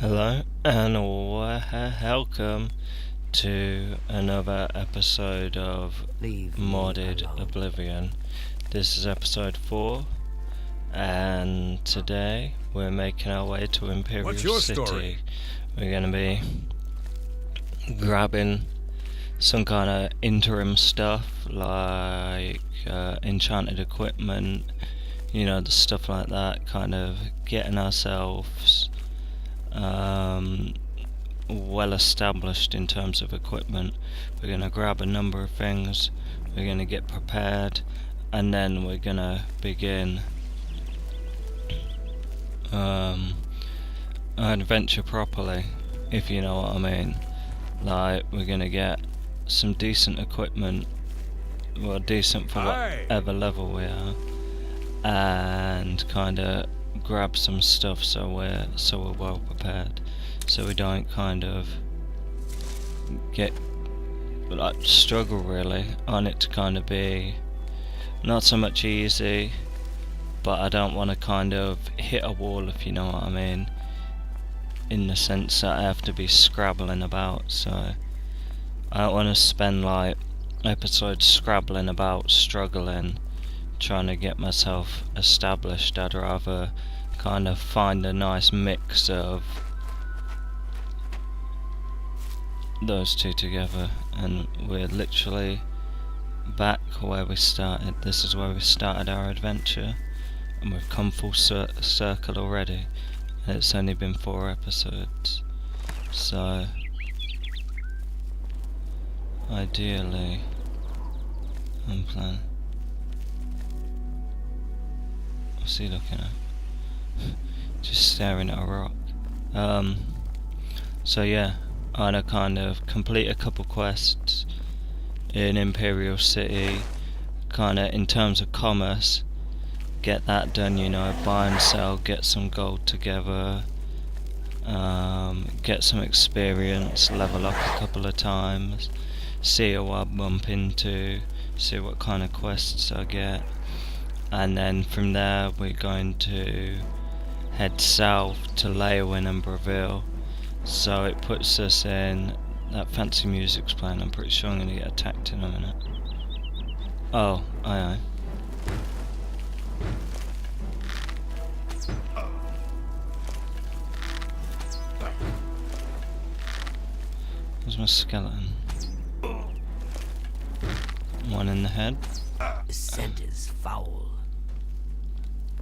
Hello and welcome to another episode of Modded Oblivion. This is episode 4 and today we're making our way to Imperial What's your City. story? We're going to be grabbing some kind of interim stuff like enchanted equipment, the stuff like that, kind of getting ourselves well established in terms of equipment. We're going to grab a number of things, we're going to get prepared, and then we're going to begin our adventure properly, if you know what I mean. Like, we're going to get some decent equipment, well, decent for whatever level we are, and kind of grab some stuff so we're well prepared, so we don't kind of get struggle really on it to kind of be not so much easy, but I don't want to kind of hit a wall, if you know what I mean, in the sense that I have to be scrabbling about. So I don't want to spend like episodes scrabbling about, struggling, trying to get myself established. I'd rather kind of find a nice mix of those two together, and we're literally back where we started. This is where we started our adventure, and we've come full circle already, and it's only been 4 episodes, so ideally I'm planning. What's he looking at? Just staring at a rock. So yeah, I'm gonna kind of complete a couple quests in Imperial City, kinda in terms of commerce, get that done, buy and sell, get some gold together, get some experience, level up a couple of times, see who I bump into, see what kind of quests I get, and then from there we're going to head south to Leowin and Breville. So it puts us in that fancy music's playing. I'm pretty sure I'm going to get attacked in a minute. Oh, aye. Where's my skeleton? One in the head. The scent is foul.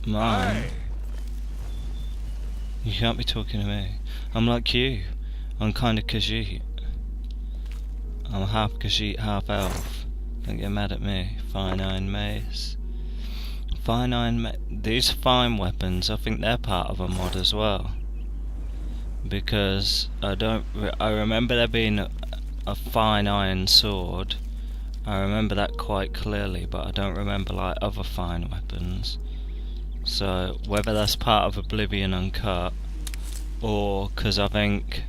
Mine. You can't be talking to me. I'm like you. I'm kind of Khajiit. I'm half Khajiit, half elf. Don't get mad at me. Fine iron mace. These fine weapons, I think they're part of a mod as well. Because I remember there being a fine iron sword. I remember that quite clearly, but I don't remember like other fine weapons. So whether that's part of Oblivion Uncut, or because I think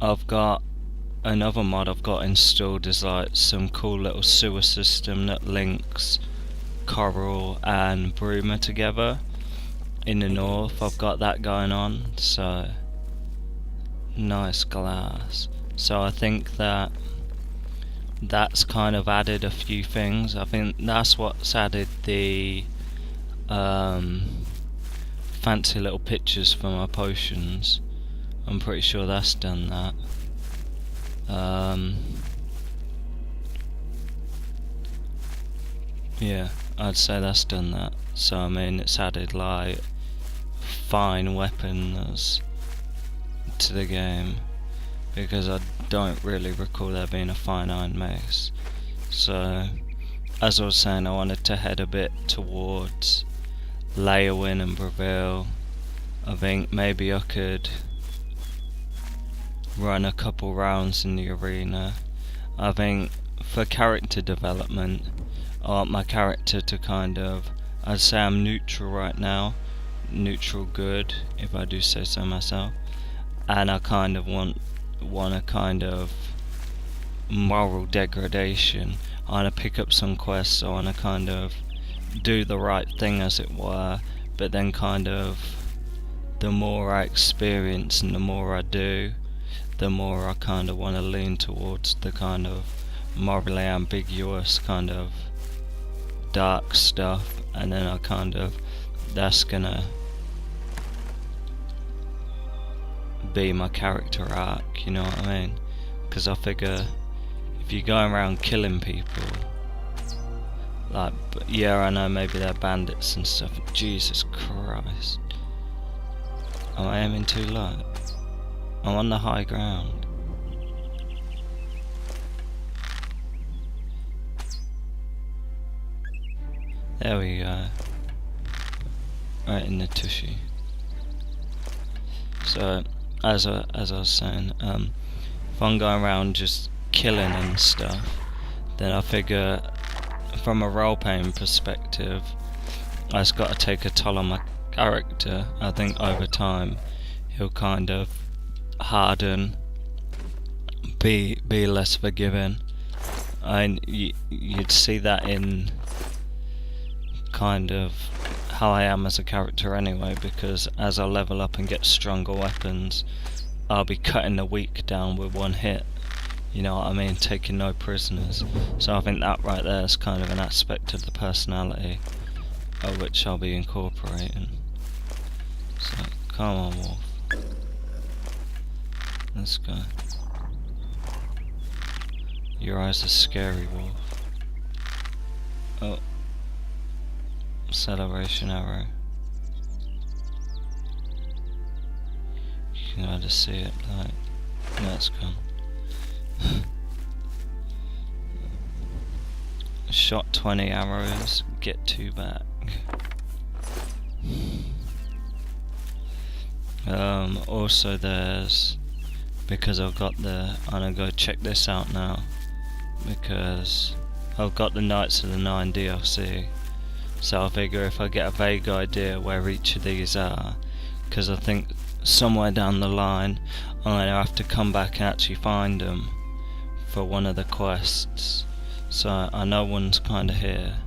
I've got another mod I've got installed is like some cool little sewer system that links Coral and Bruma together in the north. I've got that going on, so nice glass. So I think that's kind of added a few things. I think that's what's added the fancy little pictures for my potions. I'm pretty sure that's done that. Yeah, I'd say that's done that. So I mean, it's added like fine weapons to the game, because I don't really recall there being a fine iron mace. So as I was saying, I wanted to head a bit towards Leowin and Breville. I think maybe I could run a couple rounds in the arena. I think for character development, I want my character to kind of, I'd say I'm neutral right now, neutral good, if I do say so myself, and I kind of want a kind of moral degradation. I want to pick up some quests, I want to kind of do the right thing, as it were, but then kind of the more I experience and the more I do, the more I kind of want to lean towards the kind of morally ambiguous kind of dark stuff, and then that's gonna be my character arc, you know what I mean? Because I figure if you're going around killing people, like, yeah, I know maybe they're bandits and stuff. Jesus Christ. Am I aiming too low? I'm on the high ground. There we go. Right in the tushy. So, as I was saying, if I'm going around just killing and stuff, then I figure from a role-playing perspective, it's got to take a toll on my character. I think over time he'll kind of harden, be less forgiving, and you'd see that in kind of how I am as a character anyway, because as I level up and get stronger weapons, I'll be cutting the weak down with one hit, you know what I mean, taking no prisoners. So I think that right there is kind of an aspect of the personality of which I'll be incorporating. So come on, wolf, let's go. Your eyes are scary, wolf. Oh, acceleration arrow. You can either see it, like, no, it's gone. Shot 20 arrows, get 2 back. Also there's, because I've got the, I'm gonna go check this out now, because I've got the Knights of the Nine DLC, so I figure if I get a vague idea where each of these are, because I think somewhere down the line I'm gonna have to come back and actually find them for one of the quests. So I know one's kinda here.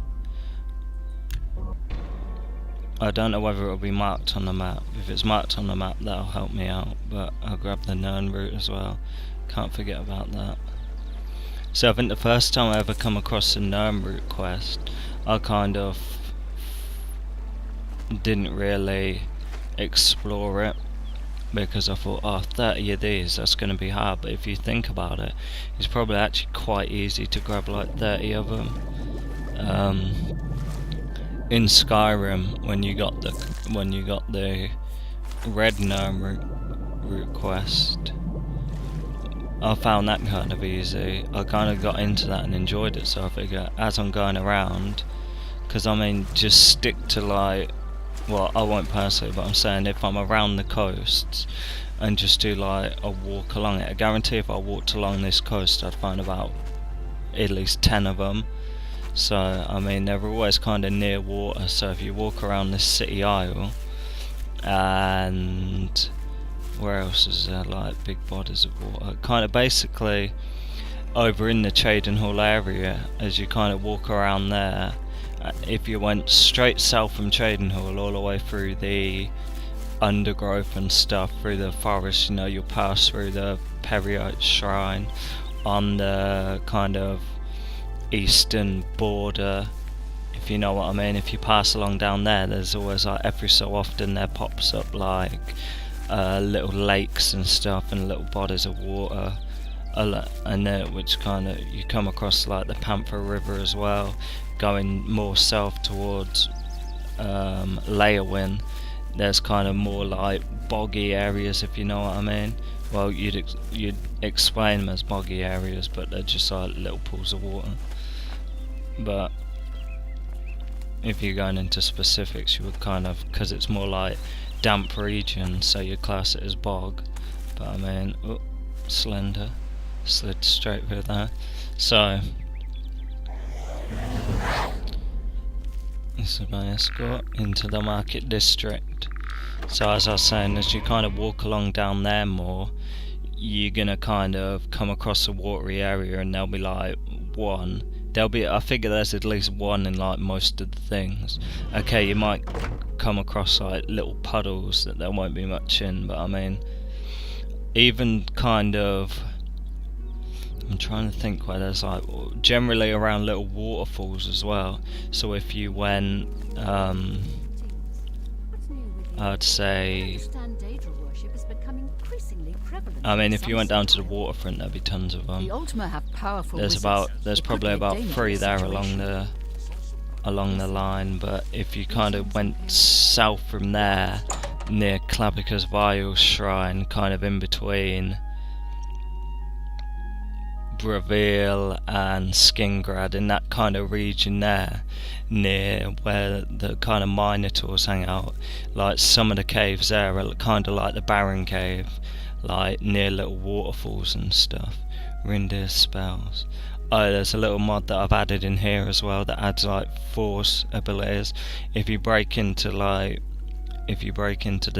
I don't know whether it'll be marked on the map. If it's marked on the map, that'll help me out, but I'll grab the known route as well. Can't forget about that. So I think the first time I ever come across the known route quest, I kind of didn't really explore it, because I thought, oh, 30 of these, that's going to be hard. But if you think about it, it's probably actually quite easy to grab like 30 of them. In Skyrim, when you got the red gnome route quest, I found that kind of easy. I kind of got into that and enjoyed it. So I figure as I'm going around, because I mean, just stick to like, well, I won't personally, but I'm saying if I'm around the coasts and just do like a walk along it, I guarantee if I walked along this coast I'd find about at least 10 of them. So I mean, they're always kind of near water, so if you walk around this city isle, and where else is there like big bodies of water, kind of basically over in the Chaden Hall area, as you kind of walk around there, if you went straight south from Chaden Hall all the way through the undergrowth and stuff, through the forest, you know, you'll pass through the Periite Shrine on the kind of eastern border, if you know what I mean. If you pass along down there, there's always like every so often there pops up like little lakes and stuff and little bodies of water, and there which kind of you come across like the Panther River as well, going more south towards Leowin. There's kind of more like boggy areas, if you know what I mean. Well, you'd explain them as boggy areas, but they're just like little pools of water. But if you're going into specifics, you would kind of, because it's more like damp region, so you class it as bog. But I mean, oh, slender, slid straight through there. So this is my escort into the market district. So as I was saying, as you kind of walk along down there more, you're gonna kind of come across a watery area, and there'll be like 1, there'll be, I figure there's at least one in like most of the things. Okay, you might come across like little puddles that there won't be much in, but I mean, even kind of, I'm trying to think where there's like, generally around little waterfalls as well. So if you went, I'd say, I mean, if you went down to the waterfront, there'd be tons of them. There's probably about 3 there along the line, but if you kind of went south from there, near Clavica's Vile Shrine, kind of in between Bravil and Skingrad, in that kind of region there, near where the kind of Minotaurs hang out, like some of the caves there are kind of like the Baron Cave, like near little waterfalls and stuff. Rindir spells. Oh, there's a little mod that I've added in here as well that adds like force abilities. If you break into the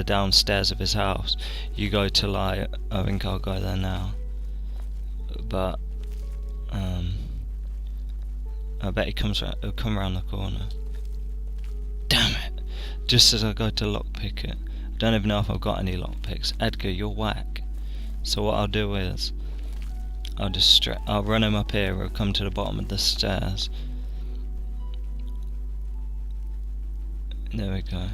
downstairs of his house, you go to like, I think I'll go there now, but I bet he'll come around the corner. Damn it! Just as I go to lockpick it. I don't even know if I've got any lockpicks. Edgar, you're whack. So what I'll do is, I'll run him up here, he'll come to the bottom of the stairs. There we go.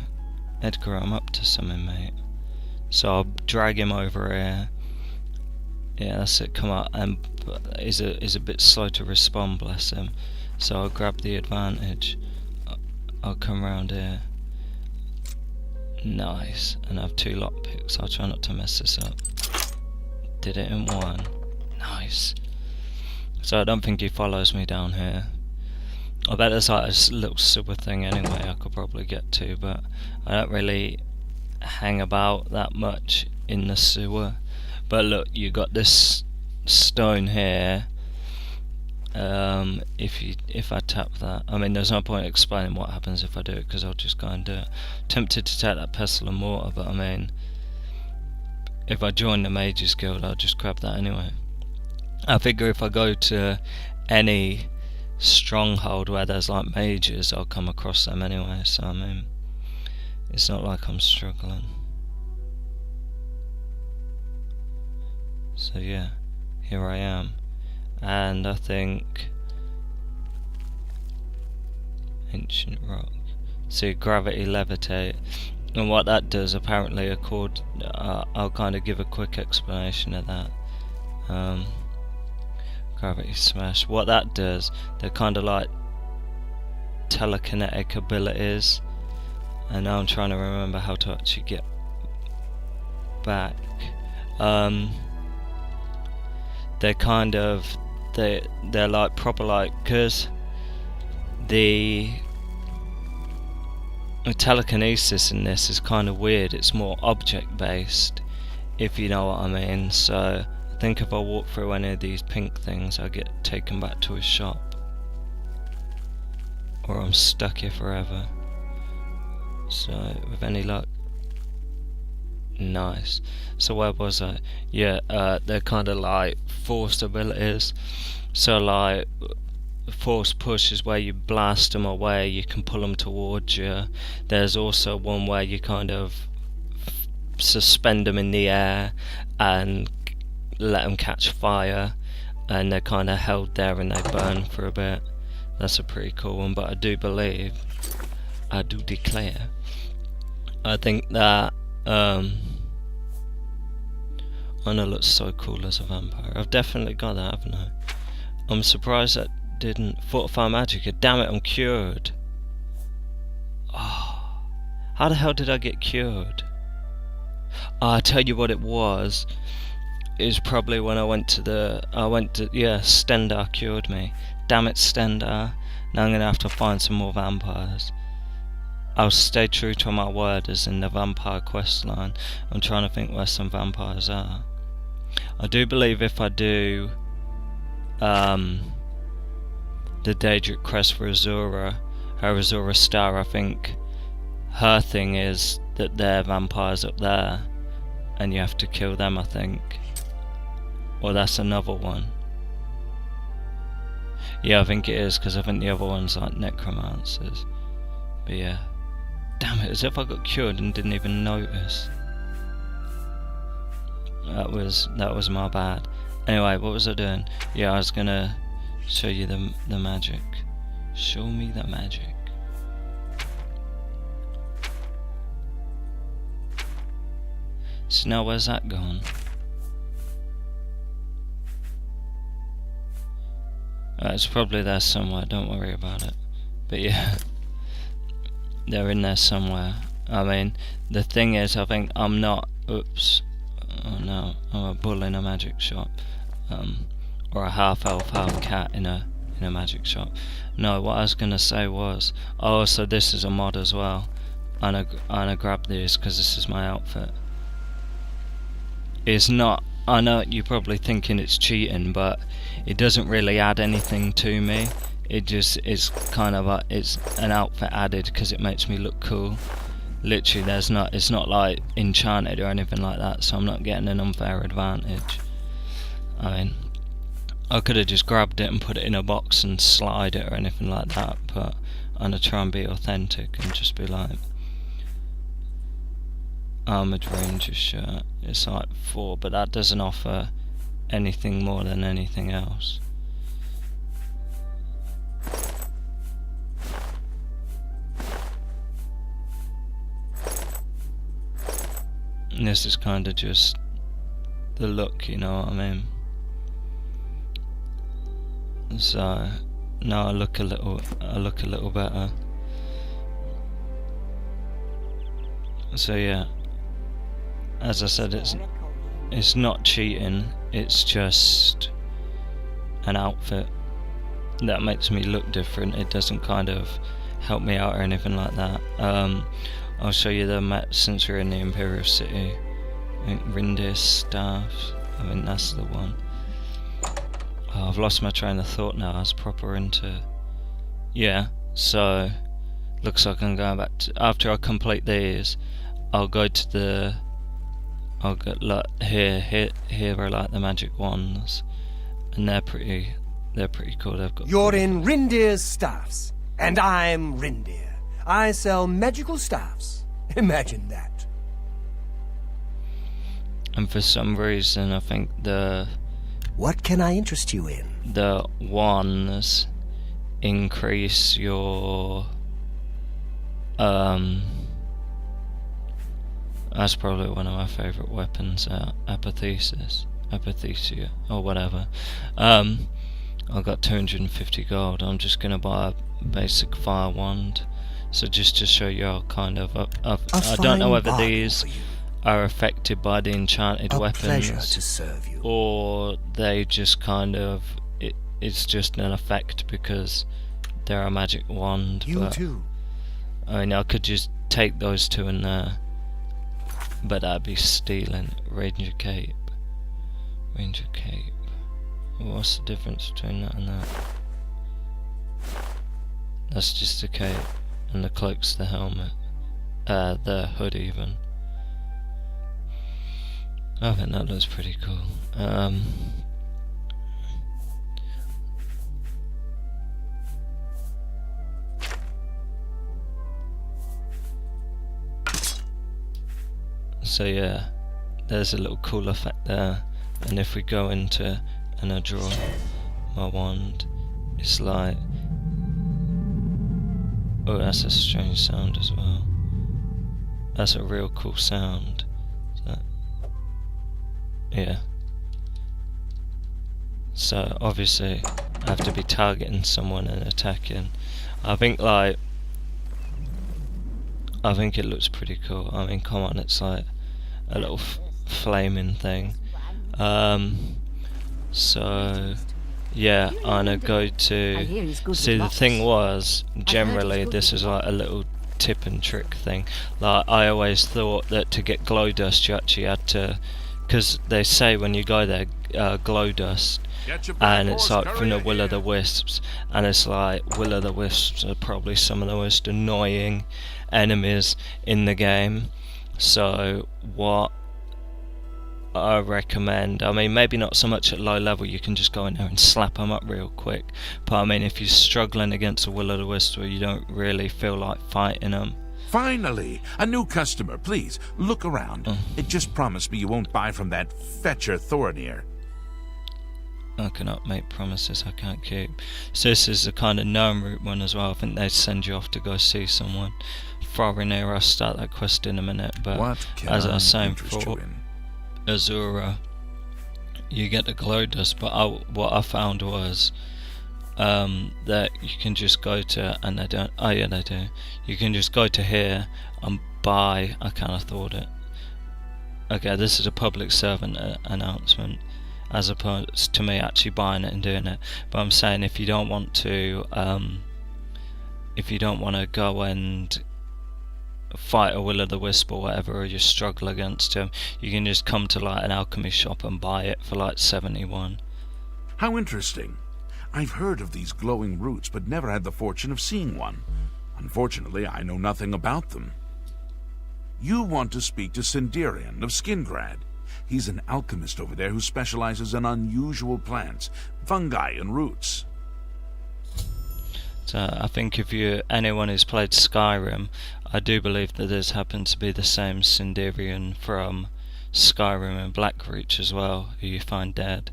Edgar, I'm up to something, mate. So I'll drag him over here. Yeah, that's it, come up, and he's a bit slow to respond, bless him. So I'll grab the advantage. I'll come round here. Nice, and I have 2 lockpicks. I'll try not to mess this up. Did it in 1. Nice. So I don't think he follows me down here. I bet there's like a little sewer thing anyway I could probably get to, but I don't really hang about that much in the sewer. But look, you got this stone here. If I tap that, I mean, there's no point explaining what happens if I do it, because I'll just go and do it. Tempted to take that pestle and mortar, but I mean, if I join the Mages Guild, I'll just grab that anyway. I figure if I go to any stronghold where there's like mages, I'll come across them anyway, so I mean, it's not like I'm struggling. So yeah, here I am. And I think ancient rock. See, gravity levitate, and what that does apparently, I'll kind of give a quick explanation of that. Gravity smash. What that does, they're kind of like telekinetic abilities, and now I'm trying to remember how to actually get back. They're kind of they're like proper, like, because the telekinesis in this is kind of weird. It's more object based, if you know what I mean. So I think if I walk through any of these pink things, I get taken back to a shop, or I'm stuck here forever. So with any luck. Nice. So where was I? Yeah, they're kind of like forced abilities. So like force push is where you blast them away, you can pull them towards you. There's also one where you kind of suspend them in the air and let them catch fire, and they're kind of held there and they burn for a bit. That's a pretty cool one, but I do declare, I think that Anna looks so cool as a vampire. I've definitely got that, haven't I? I'm surprised that didn't fortify magic. Damn it, I'm cured. Oh, how the hell did I get cured? Oh, I tell you what it was. It was probably when I went to Stendar cured me. Damn it, Stendar. Now I'm gonna have to find some more vampires. I'll stay true to my word as in the vampire quest line. I'm trying to think where some vampires are. I do believe if I do the Daedric Crest for Azura, her Azura Star, I think her thing is that they're vampires up there and you have to kill them, I think. Or that's another one. Yeah, I think it is, because I think the other one's like necromancers. But yeah. Damn it, as if I got cured and didn't even notice. That was my bad. Anyway, what was I doing? Yeah, I was gonna show you the magic. Show me the magic. So now where's that gone? It's probably there somewhere, don't worry about it. But yeah, they're in there somewhere. I mean, the thing is, I think I'm not, oops, oh no, I'm a bull in a magic shop. Or a half elf, half cat in a magic shop. No, what I was gonna say was, oh, so this is a mod as well. And I grabbed these because this is my outfit. It's not, I know you're probably thinking it's cheating, but it doesn't really add anything to me. It just is kind of it's an outfit added because it makes me look cool. Literally, it's not like enchanted or anything like that, so I'm not getting an unfair advantage. I mean, I could have just grabbed it and put it in a box and slide it or anything like that, but I'm gonna try and be authentic and just be like, Armoured Ranger shirt. It's like 4, but that doesn't offer anything more than anything else. And this is kind of just the look, you know what I mean? So now I look a little better. So yeah, as I said, it's not cheating, it's just an outfit that makes me look different. It doesn't kind of help me out or anything like that. I'll show you the map since we're in the Imperial City. I think Rindir's staffs, I think that's the one. Oh, I've lost my train of thought now. I was proper into, yeah. So looks like I'm going back to, after I complete these, I'll go to the, I'll get like here are like the magic wands, and they're pretty cool. They've got. You're in Rindir's staffs, and I'm Rindir. I sell magical staffs. Imagine that. And for some reason, I think What can I interest you in? the wands increase your that's probably one of my favourite weapons, apathesia or whatever. I've got 250 gold. I'm just gonna buy a basic fire wand. So just to show you how kind of I don't know whether these are affected by the enchanted weapons, pleasure to serve you. or they just kind of it's just an effect because they're a magic wand. You but, too. I mean, I could just take those two in there, but that'd be stealing. Ranger cape. What's the difference between that and that? That's just the cape, and the cloak's the helmet. The hood even. I think that looks pretty cool. So yeah, there's a little cool effect there, and if we go into and I draw my wand, it's like, oh, that's a strange sound as well. That's a real cool sound. So, yeah. So obviously I have to be targeting someone and attacking. I think it looks pretty cool. I mean, come on, it's like a little flaming thing. So yeah, I'm gonna go to see. The thing was, generally this is like a little tip and trick thing. Like, I always thought that to get glow dust you actually had to, because they say when you go there, glow dust, and it's like from the will o' the wisps, and it's like will o' the wisps are probably some of the most annoying enemies in the game. So what I recommend. I mean, maybe not so much at low level, you can just go in there and slap them up real quick. But I mean, if you're struggling against a will-o'-the-wisp, you don't really feel like fighting them. Finally, a new customer. Please, look around. Just promise me you won't buy from that fetcher Thorinir. I cannot make promises I can't keep. So this is the kind of known route one as well. I think they send you off to go see someone. Thorinir, I'll start that quest in a minute, but What can as I was saying interest you for in? Azura, you get the glow dust, but what I found was that you can just go to, and they don't, oh yeah they do, you can just go to here and buy, I kind of thought it, okay, this is a public servant announcement as opposed to me actually buying it and doing it, but I'm saying if you don't want to go and fight a will-o'-the-wisp or whatever, or just struggle against him, you can just come to like an alchemy shop and buy it for like 71. How interesting. I've heard of these glowing roots, but never had the fortune of seeing one. Unfortunately, I know nothing about them. You want to speak to Sindirian of Skingrad. He's an alchemist over there who specializes in unusual plants, fungi, and roots. So I think if anyone who's played Skyrim, I do believe that this happens to be the same Sindirian from Skyrim and Blackreach as well, who you find dead.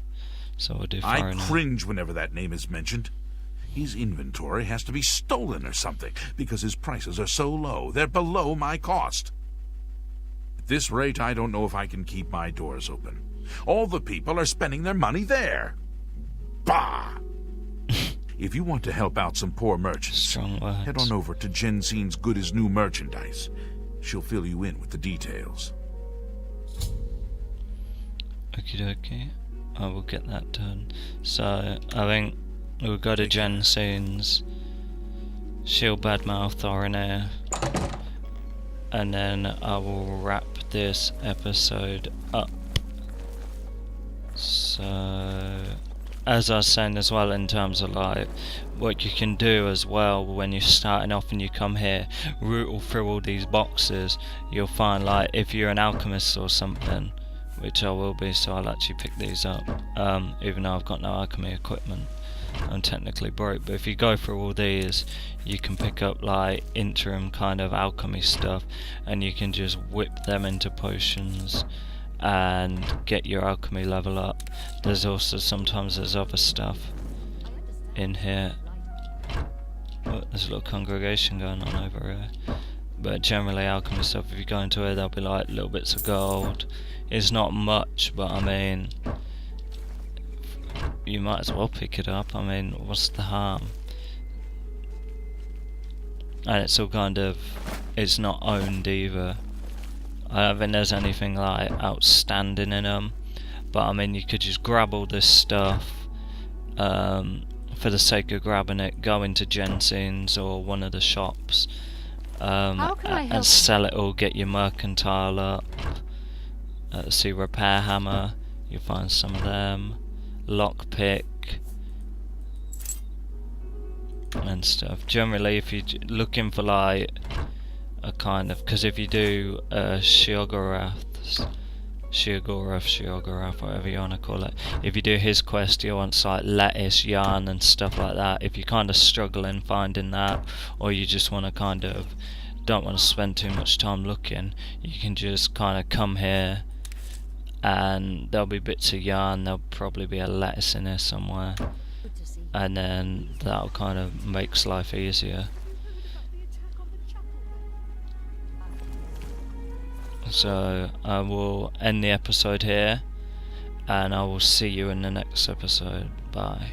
So we'll do I Foreigner. cringe whenever that name is mentioned. His inventory has to be stolen or something, because his prices are so low, they're below my cost. At this rate, I don't know if I can keep my doors open. All the people are spending their money there. Bah! If you want to help out some poor merchants, Strong words. head on over to Jensine's Good as New merchandise. She'll fill you in with the details. Okie dokie. I will get that done. So I think we'll go to Jensen's, shield badmouth Thorinir, and then I will wrap this episode up. So as I was saying as well, in terms of like what you can do as well when you're starting off and you come here, rootle through all these boxes, you'll find like if you're an alchemist or something, which I will be, so I'll actually pick these up, even though I've got no alchemy equipment. I'm technically broke, but if you go through all these, you can pick up like interim kind of alchemy stuff, and you can just whip them into potions and get your alchemy level up. There's also sometimes there's other stuff in here. Oh, there's a little congregation going on over here. But generally alchemy stuff, if you go into it, there'll be like little bits of gold. It's not much, but I mean, you might as well pick it up. I mean, what's the harm? And it's all kind of, it's not owned either. I don't think there's anything like outstanding in them, but I mean, you could just grab all this stuff for the sake of grabbing it, go into Jensen's or one of the shops, and sell it all, get your mercantile up. See, repair hammer, you find some of them, lockpick and stuff. Generally, if you're looking for like a kind of, because if you do Sheogorath, whatever you want to call it, if you do his quest, you want like lettuce, yarn and stuff like that. If you're kind of struggling finding that, or you just want to kind of don't want to spend too much time looking, you can just kind of come here and there'll be bits of yarn, there'll probably be a lettuce in here somewhere, and then that'll kind of makes life easier. So I will end the episode here, and I will see you in the next episode. Bye.